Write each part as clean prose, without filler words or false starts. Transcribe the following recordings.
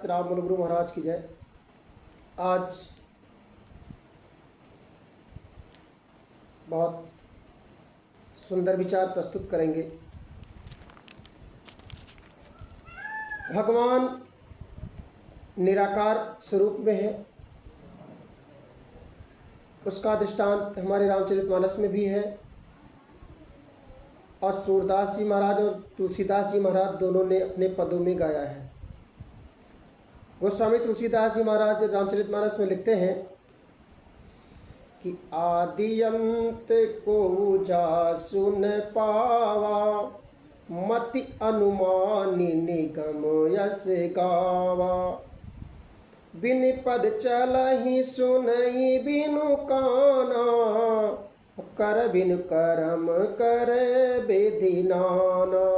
राम गुरु महाराज की जय। आज बहुत सुंदर विचार प्रस्तुत करेंगे। भगवान निराकार स्वरूप में है, उसका दृष्टांत हमारे रामचरितमानस में भी है और सूरदास जी महाराज और तुलसीदास जी महाराज दोनों ने अपने पदों में गाया है। गोस्वामी तुलसीदास जी महाराज रामचरितमानस में लिखते हैं कि आदि अंत को जा सुन पावा, मति अनुमानी निगम यस गावा। बिन पद चलहि सुनई बिनु काना, कर बिनु करम कर विधि नाना।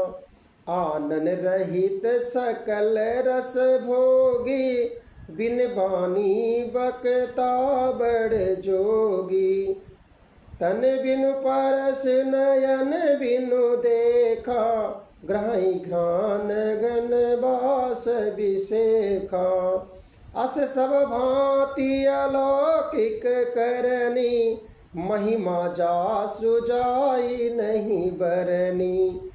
आनन रहित सकल रस भोगी, बिन बानी बकता बड़ जोगी। तन बिनु परस नयन बिनु देखा, ग्रहि घ्राण गन बास बिसेखा। अस सब भांति अलौकिक करनी, महिमा जासु जाई नहीं बरनी।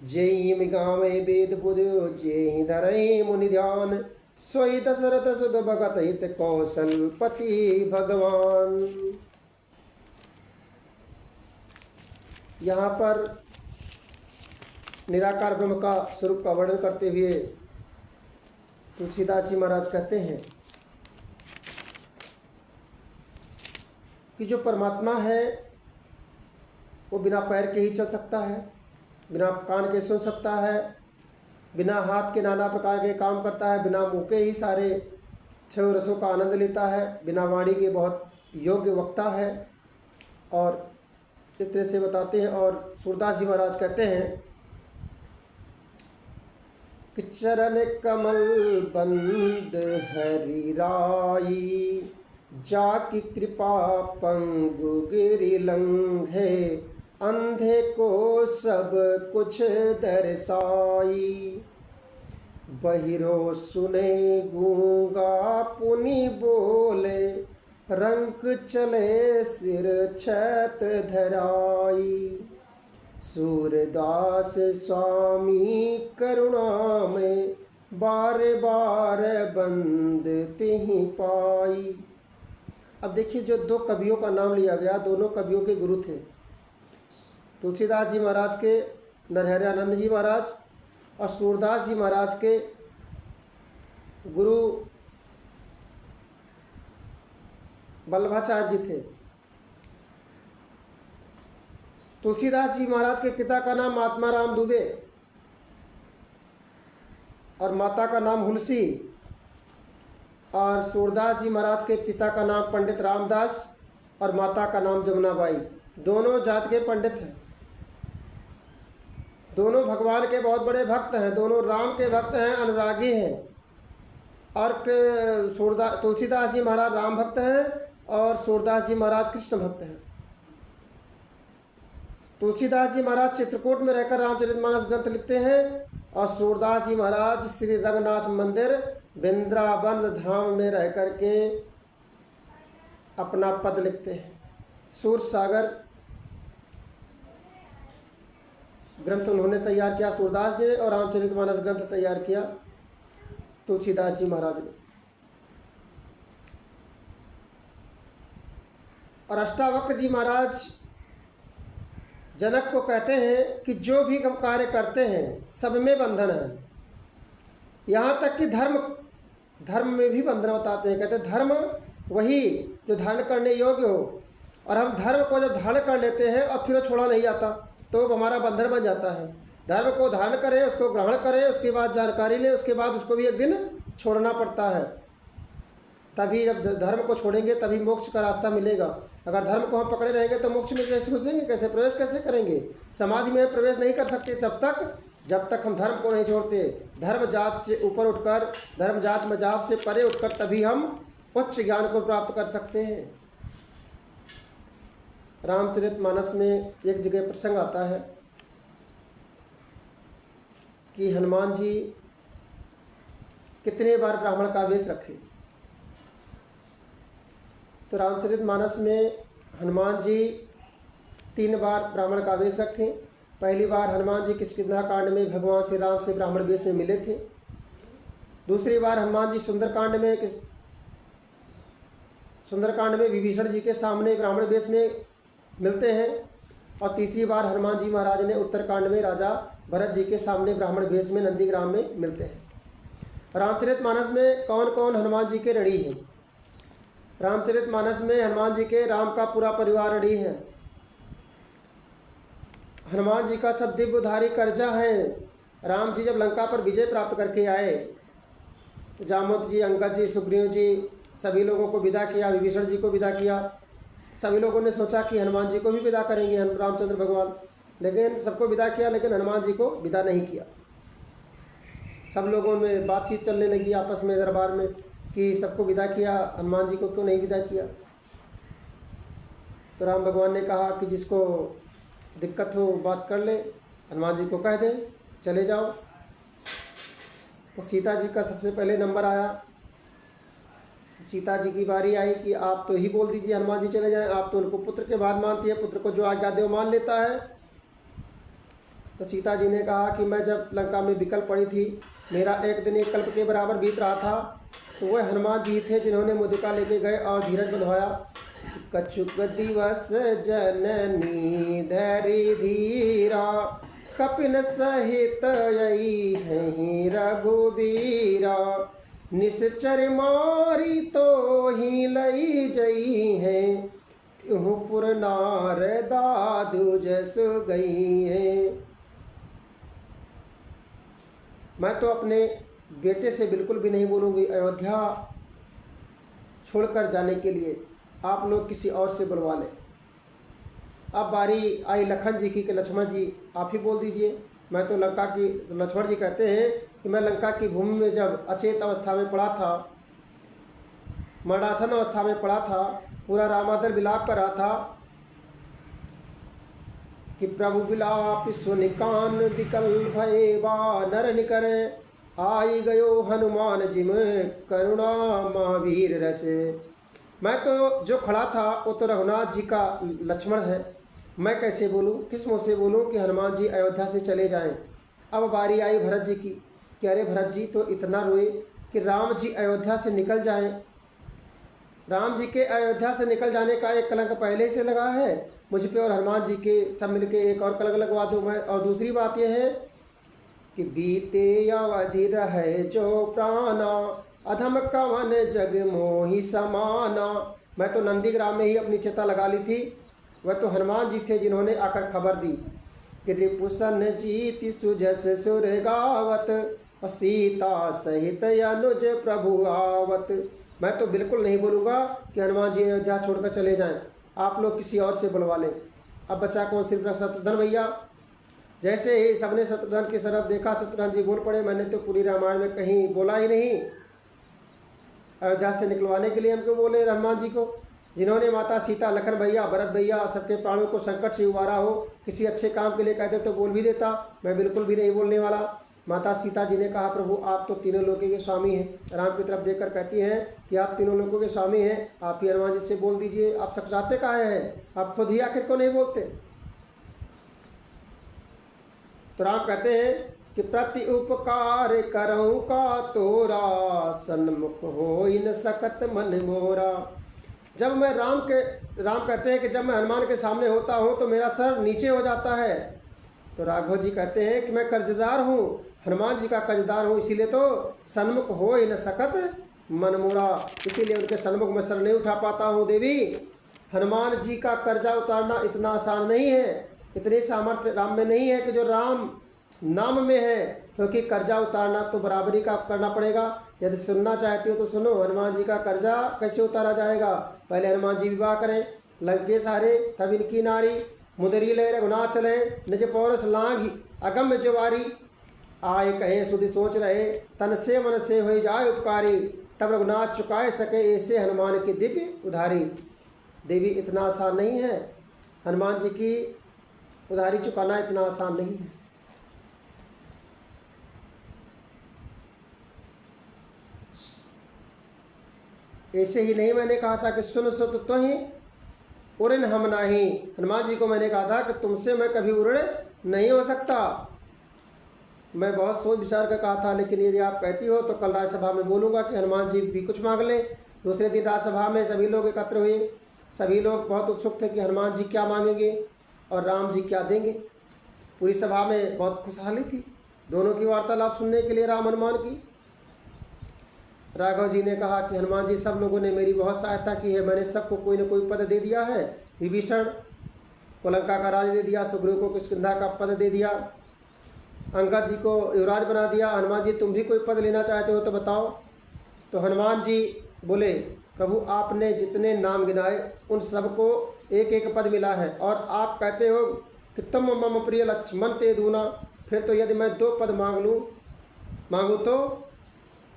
जेहि गावे वेद बुध, जेहि धरहि मुनि ध्यान। सोई दशरथ सुत भगत हित, कौशलपति भगवान। यहाँ पर निराकार ब्रह्म का स्वरूप का वर्णन करते हुए तुलसीदास जी महाराज कहते हैं कि जो परमात्मा है वो बिना पैर के ही चल सकता है, बिना कान के सुन सकता है, बिना हाथ के नाना प्रकार के काम करता है, बिना मुँह के ही सारे छह रसों का आनंद लेता है, बिना वाणी के बहुत योग्य वक्ता है। और इस तरह से बताते हैं। और सूरदास जी महाराज कहते हैं कि चरण कमल बंद हरि राई, जाकी कृपा पंगु गिरि लंघे। अंधे को सब कुछ दर्शाई, बहिरो सुने गूंगा पुनि बोले। रंक चले सिर छत्र धराई, सूरदास स्वामी करुणा में। बार बार बंद तिहि पाई। अब देखिए, जो दो कवियों का नाम लिया गया, दोनों कवियों के गुरु थे। तुलसीदास जी महाराज के नरहरियानंद जी महाराज और सूरदास जी महाराज के गुरु वल्लभाचार्य जी थे। तुलसीदास जी महाराज के पिता का नाम महात्मा राम दुबे और माता का नाम हुलसी, और सूरदास जी महाराज के पिता का नाम पंडित रामदास और माता का नाम जमुनाबाई। दोनों जात के पंडित हैं, दोनों भगवान के बहुत बड़े भक्त हैं, दोनों राम के भक्त हैं, अनुरागी हैं। और तुलसीदास जी महाराज राम भक्त हैं और सूरदास जी महाराज कृष्ण भक्त हैं। तुलसीदास जी महाराज चित्रकूट में रहकर रामचरितमानस ग्रंथ लिखते हैं और सूरदास जी महाराज श्री रंगनाथ मंदिर वृंदावन धाम में रह कर के अपना पद लिखते हैं। सूर सागर ग्रंथ उन्होंने तैयार किया सूरदास जी ने, और रामचरितमानस ग्रंथ तैयार किया तुलसीदास जी महाराज ने। और अष्टावक्र जी महाराज जनक को कहते हैं कि जो भी हम कार्य करते हैं सब में बंधन है, यहाँ तक कि धर्म में भी बंधन बताते हैं। कहते हैं धर्म वही जो धारण करने योग्य हो, और हम धर्म को जब धारण कर लेते हैं और फिर वो छोड़ा नहीं जाता तो हमारा बंधन बन जाता है। धर्म को धारण करें, उसको ग्रहण करें, उसके बाद जानकारी लें, उसके बाद उसको भी एक दिन छोड़ना पड़ता है। तभी जब धर्म को छोड़ेंगे तभी मोक्ष का रास्ता मिलेगा। अगर धर्म को हम पकड़े रहेंगे तो मोक्ष में कैसे घुसेंगे, कैसे प्रवेश कैसे करेंगे? समाधि में प्रवेश नहीं कर सकते जब तक हम धर्म को नहीं छोड़ते। धर्म जात से ऊपर उठकर, धर्म जात मजाब से परे उठकर तभी हम उच्च ज्ञान को प्राप्त कर सकते हैं। रामचरितमानस में एक जगह प्रसंग आता है कि हनुमान जी कितने बार ब्राह्मण का वेश रखे। तो रामचरितमानस में हनुमान जी 3 बार ब्राह्मण का वेश रखे। पहली बार हनुमान जी किष्किंधा कांड में भगवान श्री राम से ब्राह्मण वेश में मिले थे। दूसरी बार हनुमान जी सुंदरकांड में विभीषण जी के सामने ब्राह्मण वेश में मिलते हैं। और तीसरी बार हनुमान जी महाराज ने उत्तरकांड में राजा भरत जी के सामने ब्राह्मण वेश में नंदीग्राम में मिलते हैं। रामचरितमानस में कौन कौन हनुमान जी के ऋणी हैं? रामचरितमानस में हनुमान जी के राम का पूरा परिवार ऋणी है। हनुमान जी का सब दिव्य उधारी कर्जा है। राम जी जब लंका पर विजय प्राप्त करके आए तो जामवंत जी, अंगद जी, सुग्रीव जी सभी लोगों को विदा किया, विभीषण जी को विदा किया। सभी लोगों ने सोचा कि हनुमान जी को भी विदा करेंगे रामचंद्र भगवान, लेकिन सबको विदा किया, लेकिन हनुमान जी को विदा नहीं किया। सब लोगों में बातचीत चलने लगी आपस में दरबार में कि सबको विदा किया, हनुमान जी को क्यों नहीं विदा किया। तो राम भगवान ने कहा कि जिसको दिक्कत हो बात कर ले, हनुमान जी को कह दे चले जाओ। तो सीता जी का सबसे पहले नंबर आया। सीता जी की बारी आई कि आप तो ही बोल दीजिए हनुमान जी चले जाएं, आप तो उनको पुत्र के बाद मानती है, पुत्र को जो आज्ञा दे वो मान लेता है। तो सीता जी ने कहा कि मैं जब लंका में विकल पड़ी थी, मेरा एक दिन 1 कल्प के बराबर बीत रहा था, तो वह हनुमान जी थे जिन्होंने मुद्रिका लेके गए और धीरज बंधवाया। कछुक दिवस जननी धैर्य धीरा, कपिन सहित यही है रघुबीरा, निश्चर मारी तो ही लई जई है, त्यों पुर नार दादू जस गई है। मैं तो अपने बेटे से बिल्कुल भी नहीं बोलूँगी अयोध्या छोड़कर जाने के लिए, आप लोग किसी और से बुलवा लें। अब बारी आई लखन जी की कि लक्ष्मण जी आप ही बोल दीजिए। मैं तो लंका की, लक्ष्मण जी कहते हैं कि मैं लंका की भूमि में जब अचेत अवस्था में पड़ा था, मरणासन अवस्था में पड़ा था, पूरा रामादर विलाप कर रहा था कि प्रभु विलाप सुनि कान विकल भये नर निकर, आई गयो हनुमान जिम करुणा महावीर रस। मैं तो जो खड़ा था वो तो रघुनाथ जी का लक्ष्मण है, मैं कैसे बोलूं, किस मुँह से बोलूं कि हनुमान जी अयोध्या से चले जाएं। अब बारी आई भरत जी की कि अरे भरत जी तो इतना रोए कि राम जी अयोध्या से निकल जाएं। राम जी के अयोध्या से निकल जाने का एक कलंक पहले से लगा है मुझ पे, और हनुमान जी के सब मिलके एक और कलंक लगवा दूँ मैं। और दूसरी बात यह है कि बीते अवधि रहे जो प्राणा, अधम कवन जग मोहि समाना। मैं तो नंदीग्राम में ही अपनी चिता लगा ली थी, वह तो हनुमान जी थे जिन्होंने आकर खबर दी कि रिपुसन जीति सुजस सुर गावत, सीता सहित अनुज प्रभु आवत। मैं तो बिल्कुल नहीं बोलूँगा कि हनुमान जी अयोध्या छोड़कर चले जाएं, आप लोग किसी और से बुलवा लें। अब बचा कौन? सिर्फ शत्रुघ्न भैया। जैसे ही सबने शत्रुघ्न की तरफ देखा, शत्रुघ्न जी बोल पड़े मैंने तो पूरी रामायण में कहीं बोला ही नहीं, अयोध्या से निकलवाने के लिए हम क्यों बोले हनुमान जी को, जिन्होंने माता सीता, लखन भैया, भरत भैया सबके प्राणों को संकट से उबारा हो। किसी अच्छे काम के लिए कहते तो बोल भी देता, मैं बिल्कुल भी नहीं बोलने वाला। माता सीता जी ने कहा प्रभु आप तो तीनों लोगों के स्वामी हैं। राम की तरफ देखकर कहती हैं कि आप तीनों लोगों के स्वामी हैं, आप ही हनुमान जी से बोल दीजिए, आप सकचाते काहे हैं, आप खुद ही आखिर को नहीं बोलते। तो राम कहते हैं कि प्रति उपकार करऊँ का तोरा, सन्मुख हो इन सकत मन मोरा। जब मैं राम कहते हैं कि जब मैं हनुमान के सामने होता हूँ तो मेरा सर नीचे हो जाता है। तो राघव जी कहते हैं कि मैं कर्जदार हूँ, हनुमान जी का कर्जदार हूँ, इसीलिए तो सन्मुख हो इन सकत मन मोरा, इसीलिए उनके सन्मुख में सर नहीं उठा पाता हूँ। देवी हनुमान जी का कर्जा उतारना इतना आसान नहीं है, इतनी सामर्थ्य राम में नहीं है कि जो राम नाम में है, क्योंकि कर्जा उतारना तो बराबरी का करना पड़ेगा। यदि सुनना चाहती हो तो सुनो, हनुमान जी का कर्जा कैसे उतारा जाएगा। पहले हनुमान जी विवाह करें, लंकेश हारे तब इनकी नारी, मुदरी ले रघुनाथ चले, निज पौरस लांघी अगम्य ज्वारी, आए कहे सुधि सोच रहे, तन से मन से हो जाए उपकारी, तब रघुनाथ चुकाए सके ऐसे हनुमान की दिव्य उधारी। देवी इतना आसान नहीं है, हनुमान जी की उधारी चुकाना इतना आसान नहीं है। ऐसे ही नहीं मैंने कहा था कि सुन सुत तो ही उड़न हम नाही। हनुमान जी को मैंने कहा था कि तुमसे मैं कभी उड़ नहीं हो सकता। मैं बहुत सोच विचार कर कहा था, लेकिन यदि आप कहती हो तो कल राज्यसभा में बोलूँगा कि हनुमान जी भी कुछ मांग लें। दूसरे दिन राज्यसभा में सभी लोग एकत्र हुए। सभी लोग बहुत उत्सुक थे कि हनुमान जी क्या मांगेंगे और राम जी क्या देंगे। पूरी सभा में बहुत खुशहाली थी दोनों की वार्तालाप सुनने के लिए राम हनुमान की। राघव जी ने कहा कि हनुमान जी, सब लोगों ने मेरी बहुत सहायता की है। मैंने सबको कोई न कोई पद दे दिया है। विभीषण को लंका का राज दे दिया, सुग्रीव को किष्किंधा का पद दे दिया, अंगद जी को युवराज बना दिया। हनुमान जी तुम भी कोई पद लेना चाहते हो तो बताओ। तो हनुमान जी बोले, प्रभु आपने जितने नाम गिनाए उन सबको एक एक पद मिला है, और आप कहते हो कि तुम मम प्रिय लक्ष्मण ते दूना। फिर तो यदि मैं 2 पद मांगूँ तो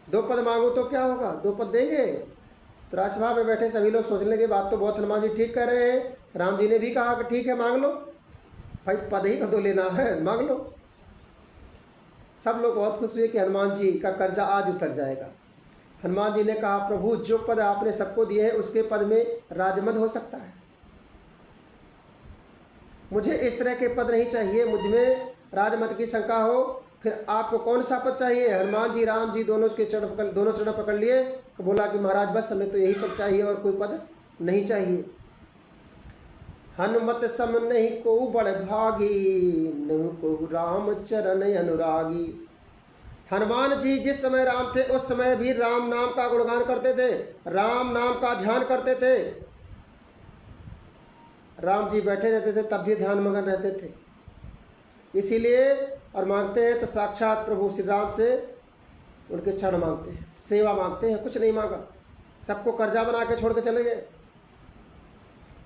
2 पद मांगूँ तो क्या होगा, 2 पद देंगे। तो राज्यसभा में बैठे सभी लोग सोचने के बात तो बहुत हनुमान जी ठीक कह रहे हैं। राम जी ने भी कहा कि ठीक है मांग लो भाई, पद ही तो 2 लेना है, मांग लो। सब लोग बहुत खुश हुए कि हनुमान जी का कर्जा आज उतर जाएगा। हनुमान जी ने कहा, प्रभु जो पद आपने सबको दिए हैं उसके पद में राजमद हो सकता है, मुझे इस तरह के पद नहीं चाहिए, मुझ में राजमद की शंका हो। फिर आपको कौन सा पद चाहिए? हनुमान जी राम जी दोनों चरण पकड़ लिए। बोला कि महाराज बस हमें तो यही पद चाहिए और कोई पद नहीं चाहिए। हनुमत सम नहीं को बड़ भागी, नहीं को राम चरण अनुरागी। हनुमान जी जिस समय राम थे उस समय भी राम नाम का गुणगान करते थे, राम नाम का ध्यान करते थे। राम जी बैठे रहते थे तब भी ध्यान मगन रहते थे। इसीलिए और मांगते हैं तो साक्षात प्रभु श्री राम से उनके चरण मांगते हैं, सेवा मांगते हैं, कुछ नहीं मांगा। सबको कर्जा बना के छोड़ के चले गए।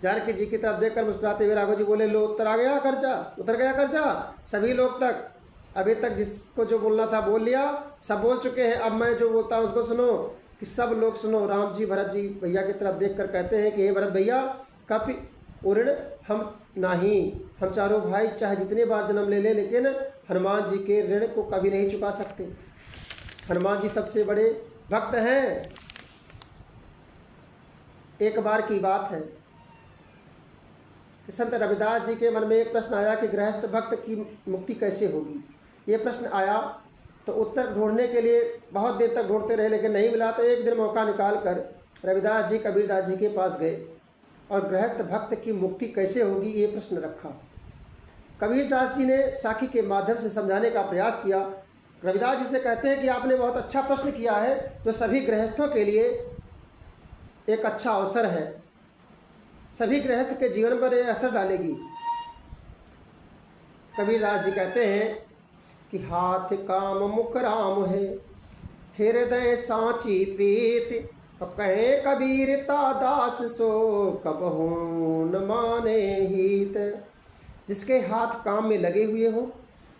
जानकी जी की तरफ देखकर मुस्कुराते हुए राघव जी बोले, लो उतर गया कर्जा। सभी लोग तक अभी तक जिसको जो बोलना था बोल लिया, सब बोल चुके हैं। अब मैं जो बोलता हूँ उसको सुनो, कि सब लोग सुनो। राम जी भरत जी भैया की तरफ देखकर कहते हैं कि हे भरत भैया, कभी उऋण हम नहीं, हम चारों भाई चाहे जितने बार जन्म ले लेकिन हनुमान जी के ऋण को कभी नहीं चुका सकते। हनुमान जी सबसे बड़े भक्त हैं। एक बार की बात है, संत रविदास जी के मन में एक प्रश्न आया कि गृहस्थ भक्त की मुक्ति कैसे होगी। ये प्रश्न आया तो उत्तर ढूंढने के लिए बहुत देर तक ढूंढते रहे, लेकिन नहीं मिला। तो एक दिन मौका निकाल कर रविदास जी कबीरदास जी के पास गए और गृहस्थ भक्त की मुक्ति कैसे होगी ये प्रश्न रखा। कबीरदास जी ने साखी के माध्यम से समझाने का प्रयास किया। रविदास जी से कहते हैं कि आपने बहुत अच्छा प्रश्न किया है, जो सभी गृहस्थों के लिए एक अच्छा अवसर है, सभी गृहस्थ के जीवन पर यह असर डालेगी। कबीरदास जी कहते हैं कि हाथ काम मुख राम है, हृदय सांची प्रीत, कहे कबीर दास सो कबहू न माने हित। जिसके हाथ काम में लगे हुए हो,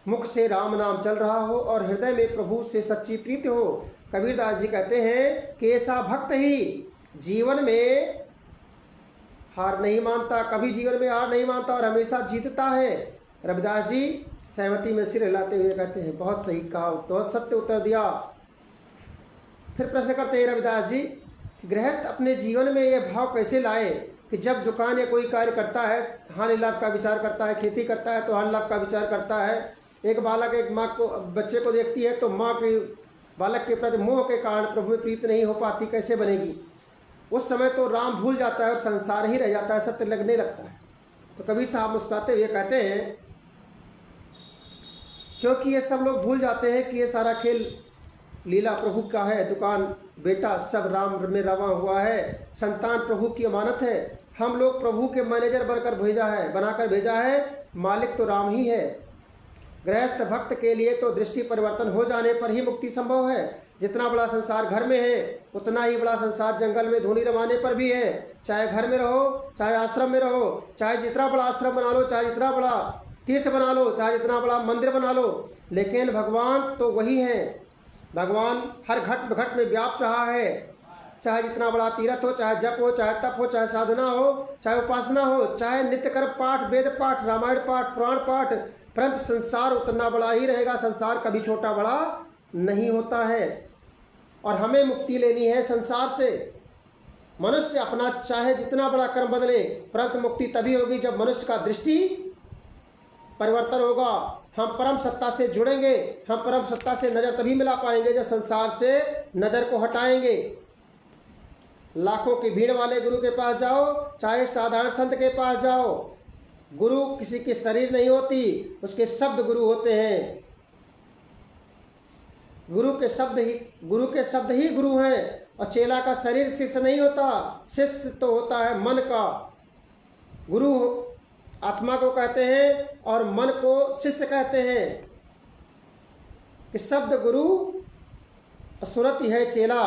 मुख से राम नाम चल रहा हो और हृदय में प्रभु से सच्ची प्रीति हो, कबीरदास जी कहते हैं कि ऐसा भक्त ही जीवन में हार नहीं मानता, कभी जीवन में हार नहीं मानता और हमेशा जीतता है। रविदास जी सहमति में सिर हिलाते हुए कहते हैं, बहुत सही कहा, बहुत सत्य उत्तर दिया। फिर प्रश्न करते हैं रविदास जी, गृहस्थ अपने जीवन में यह भाव कैसे लाए कि जब दुकान या कोई कार्य करता है हानि लाभ का विचार करता है, खेती करता है तो हानि लाभ का विचार करता है। एक बालक एक माँ को बच्चे को देखती है तो माँ के बालक के प्रति मोह के कारण प्रभु में प्रीत नहीं हो पाती, कैसे बनेगी। उस समय तो राम भूल जाता है और संसार ही रह जाता है, सत्य लगने लगता है। तो कबीर साहब मुस्कुराते हुए कहते हैं, क्योंकि ये सब लोग भूल जाते हैं कि ये सारा खेल लीला प्रभु का है, दुकान बेटा सब राम में रवा हुआ है, संतान प्रभु की अमानत है, हम लोग प्रभु के मैनेजर बनाकर भेजा है, मालिक तो राम ही है। गृहस्थ भक्त के लिए तो दृष्टि परिवर्तन हो जाने पर ही मुक्ति संभव है। जितना बड़ा संसार घर में है उतना ही बड़ा संसार जंगल में धूनी रमाने पर भी है। चाहे घर में रहो, चाहे आश्रम में रहो, चाहे जितना बड़ा आश्रम बना लो, चाहे जितना बड़ा तीर्थ बना लो, चाहे जितना बड़ा मंदिर बना लो, लेकिन भगवान तो वही है। भगवान हर घट में व्याप्त रहा है। चाहे जितना बड़ा तीर्थ हो, चाहे जप हो, चाहे तप हो, चाहे साधना हो, चाहे उपासना हो, चाहे नित्य कर्म पाठ, वेद पाठ, रामायण पाठ, पुराण पाठ, परंतु संसार उतना बड़ा ही रहेगा। संसार कभी छोटा बड़ा नहीं होता है और हमें मुक्ति लेनी है संसार से। मनुष्य अपना चाहे जितना बड़ा कर्म बदले, परंतु मुक्ति तभी होगी जब मनुष्य का दृष्टि परिवर्तन होगा। हम परम सत्ता से जुड़ेंगे, हम परम सत्ता से नज़र तभी मिला पाएंगे जब संसार से नज़र को हटाएंगे। लाखों की भीड़ वाले गुरु के पास जाओ, चाहे एक साधारण संत के पास जाओ, गुरु किसी के शरीर नहीं होती, उसके शब्द गुरु होते हैं। गुरु के शब्द ही गुरु हैं। और चेला का शरीर शिष्य नहीं होता, शिष्य तो होता है मन का। गुरु आत्मा को कहते हैं और मन को शिष्य कहते हैं। कि शब्द गुरु सुरत है चेला,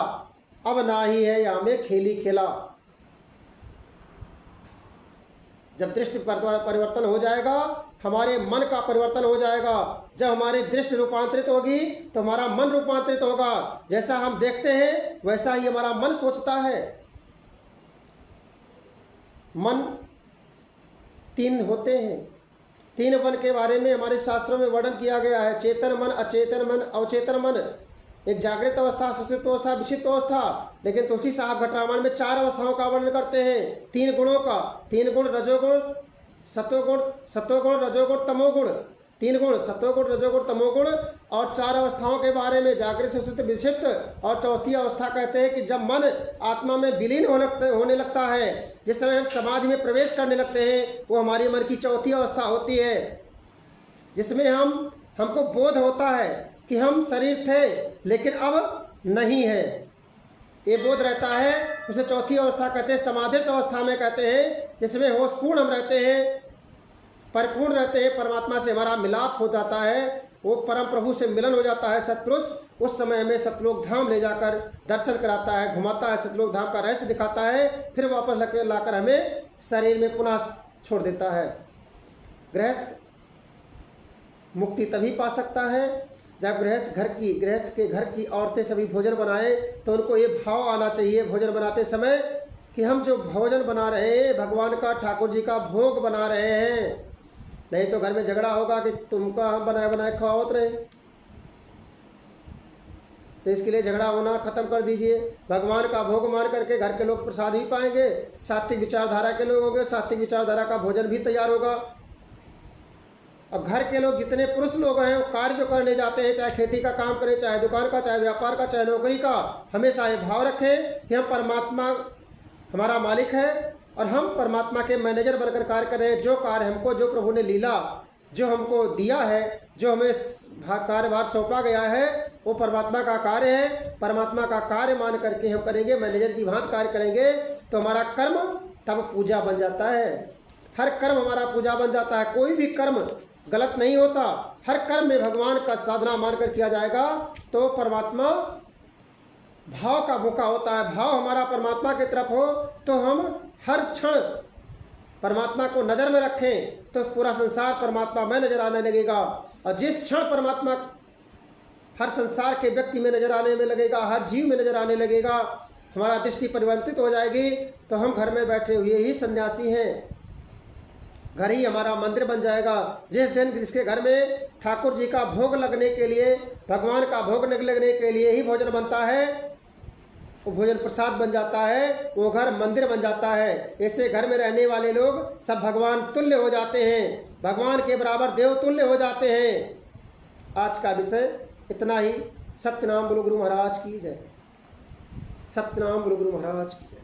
अब ना ही है या में खेली खेला। जब दृष्टि परिवर्तन हो जाएगा, हमारे मन का परिवर्तन हो जाएगा। जब हमारी दृष्टि रूपांतरित होगी तो हमारा मन रूपांतरित होगा। जैसा हम देखते हैं वैसा ही हमारा मन सोचता है। मन तीन होते हैं। तीन मन के बारे में हमारे शास्त्रों में वर्णन किया गया है। चेतन मन, अचेतन मन, अवचेतन मन। एक जागृत अवस्था, सुषुप्त अवस्था, विक्षिप्त अवस्था। लेकिन तुलसी साहब घट रामायण में 4 अवस्थाओं का वर्णन करते हैं, 3 गुणों का। 3 गुण, रजोगुण, सत्वगुण, रजोगुण, तमोगुण। 3 गुण, सत्वगुण, रजोगुण, तमोगुण। और 4 अवस्थाओं के बारे में जागृत, सुषुप्त, विक्षिप्त। और चौथी अवस्था कहते हैं कि जब मन आत्मा में विलीन होने लगता है, जिस समय हम समाधि में प्रवेश करने लगते हैं, वो हमारी मन की चौथी अवस्था होती है, जिसमें हमको बोध होता है कि हम शरीर थे लेकिन अब नहीं है। ये बोध रहता है, उसे चौथी अवस्था कहते हैं। समाधिस्थ अवस्था में कहते हैं जिसमें होशपूर्ण हम रहते हैं, परिपूर्ण रहते हैं, परमात्मा से हमारा मिलाप हो जाता है, वो परम प्रभु से मिलन हो जाता है। सत्पुरुष उस समय हमें सतलोक धाम ले जाकर दर्शन कराता है, घुमाता है, सतलोक धाम का रहस्य दिखाता है, फिर वापस लाकर हमें शरीर में पुनः छोड़ देता है। गृहस्थ मुक्ति तभी पा सकता है जब गृहस्थ के घर की औरतें सभी भोजन बनाए, तो उनको ये भाव आना चाहिए भोजन बनाते समय कि हम जो भोजन बना रहे हैं भगवान का, ठाकुर जी का भोग बना रहे हैं। नहीं तो घर में झगड़ा होगा कि तुमका हम बनाए बनाए खवावत रहे। तो इसके लिए झगड़ा होना खत्म कर दीजिए। भगवान का भोग मान करके घर के लोग प्रसाद भी पाएंगे, सात्विक विचारधारा के लोग होंगे, सात्विक विचारधारा का भोजन भी तैयार होगा। अब घर के लोग जितने पुरुष लोग हैं वो कार्य जो करने जाते हैं, चाहे खेती का काम करें, चाहे दुकान का, चाहे व्यापार का, चाहे नौकरी का, हमेशा ये भाव रखें कि हम परमात्मा हमारा मालिक है और हम परमात्मा के मैनेजर बनकर कार्य कर रहे हैं। जो कार्य हमको, जो प्रभु ने लीला जो हमको दिया है, जो हमें कार्यभार सौंपा गया है, वो परमात्मा का कार्य है। परमात्मा का कार्य मान करके हम करेंगे, मैनेजर की भांति कार्य करेंगे, तो हमारा कर्म तब पूजा बन जाता है। हर कर्म हमारा पूजा बन जाता है। कोई भी कर्म गलत नहीं होता। हर कर्म में भगवान का साधना मानकर किया जाएगा तो परमात्मा भाव का भूखा होता है। भाव हमारा परमात्मा की तरफ हो तो हम हर क्षण परमात्मा को नज़र में रखें तो पूरा संसार परमात्मा में नज़र आने लगेगा। और जिस क्षण परमात्मा हर संसार के व्यक्ति में नज़र आने में लगेगा, हर जीव में नज़र आने लगेगा, हमारा दृष्टि परिवर्तित हो जाएगी, तो हम घर में बैठे हुए ही सन्यासी हैं। घर ही हमारा मंदिर बन जाएगा। जिस दिन जिसके घर में ठाकुर जी का भोग लगने के लिए, भगवान का भोग लगने के लिए ही भोजन बनता है, वो भोजन प्रसाद बन जाता है, वो घर मंदिर बन जाता है। ऐसे घर में रहने वाले लोग सब भगवान तुल्य हो जाते हैं, भगवान के बराबर देव तुल्य हो जाते हैं। आज का विषय इतना ही। सत्यनाम बोलो गुरु महाराज की जय। सत्यनाम बोलो गुरु महाराज की जय।